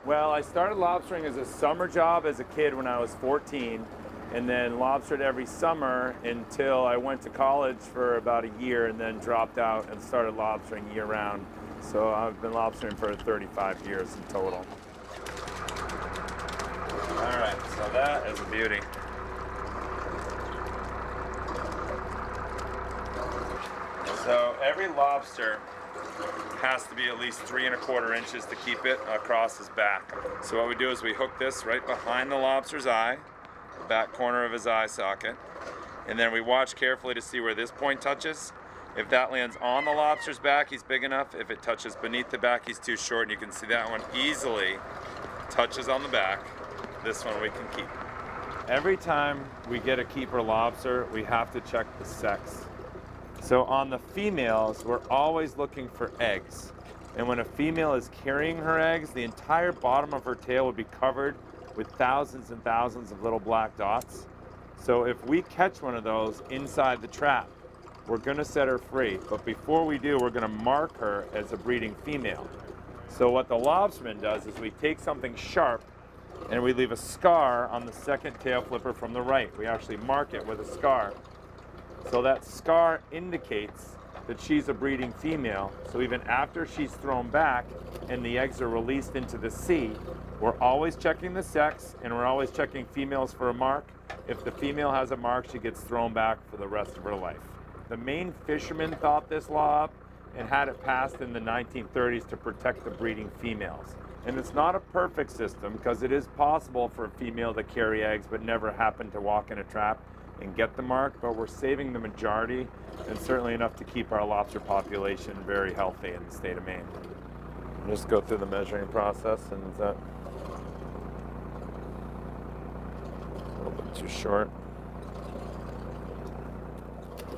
Well, I started lobstering as a summer job as a kid when I was 14, and then lobstered every summer until I went to college for about a year and then dropped out and started lobstering year round. So I've been lobstering for 35 years in total. All right, so that is a beauty. So every lobster has to be at least 3¼ inches to keep it across his back. So what we do is we hook this right behind the lobster's eye, the back corner of his eye socket, and then we watch carefully to see where this point touches. If that lands on the lobster's back, he's big enough. If it touches beneath the back, he's too short, and you can see that one easily touches on the back. This one we can keep. Every time we get a keeper lobster, we have to check the sex. So on the females, we're always looking for eggs. And when a female is carrying her eggs, the entire bottom of her tail would be covered with thousands and thousands of little black dots. So if we catch one of those inside the trap, we're gonna set her free. But before we do, we're gonna mark her as a breeding female. So what the lobsterman does is we take something sharp and we leave a scar on the second tail flipper from the right. We actually mark it with a scar. So that scar indicates that she's a breeding female. So even after she's thrown back and the eggs are released into the sea, we're always checking the sex and we're always checking females for a mark. If the female has a mark, she gets thrown back for the rest of her life. The Maine fishermen thought this law up and had it passed in the 1930s to protect the breeding females. And it's not a perfect system because it is possible for a female to carry eggs but never happen to walk in a trap and get the mark, but we're saving the majority and certainly enough to keep our lobster population very healthy in the state of Maine. Just go through the measuring process, and is that a little bit too short?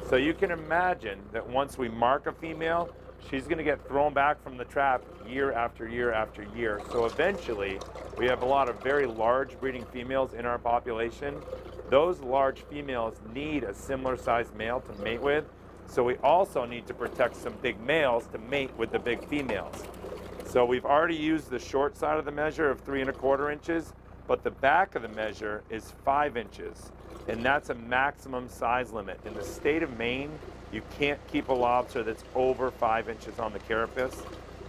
So you can imagine that once we mark a female, she's going to get thrown back from the trap year after year after year. So eventually, we have a lot of very large breeding females in our population. Those large females need a similar sized male to mate with. So we also need to protect some big males to mate with the big females. So we've already used the short side of the measure of 3¼ inches, but the back of the measure is 5 inches. And that's a maximum size limit. In the state of Maine, you can't keep a lobster that's over 5 inches on the carapace.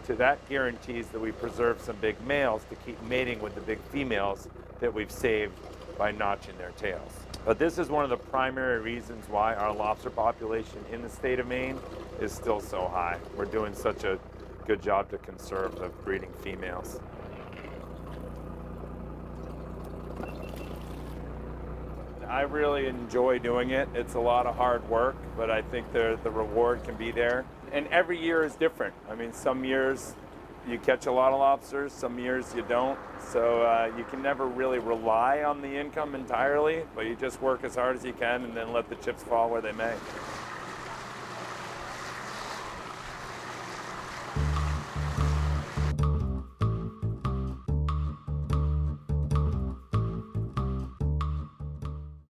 So that guarantees that we preserve some big males to keep mating with the big females that we've saved by notching their tails. But this is one of the primary reasons why our lobster population in the state of Maine is still so high. We're doing such a good job to conserve the breeding females. I really enjoy doing it. It's a lot of hard work, but I think the reward can be there. And every year is different. I mean, some years you catch a lot of lobsters, some years you don't. So you can never really rely on the income entirely, but you just work as hard as you can and then let the chips fall where they may.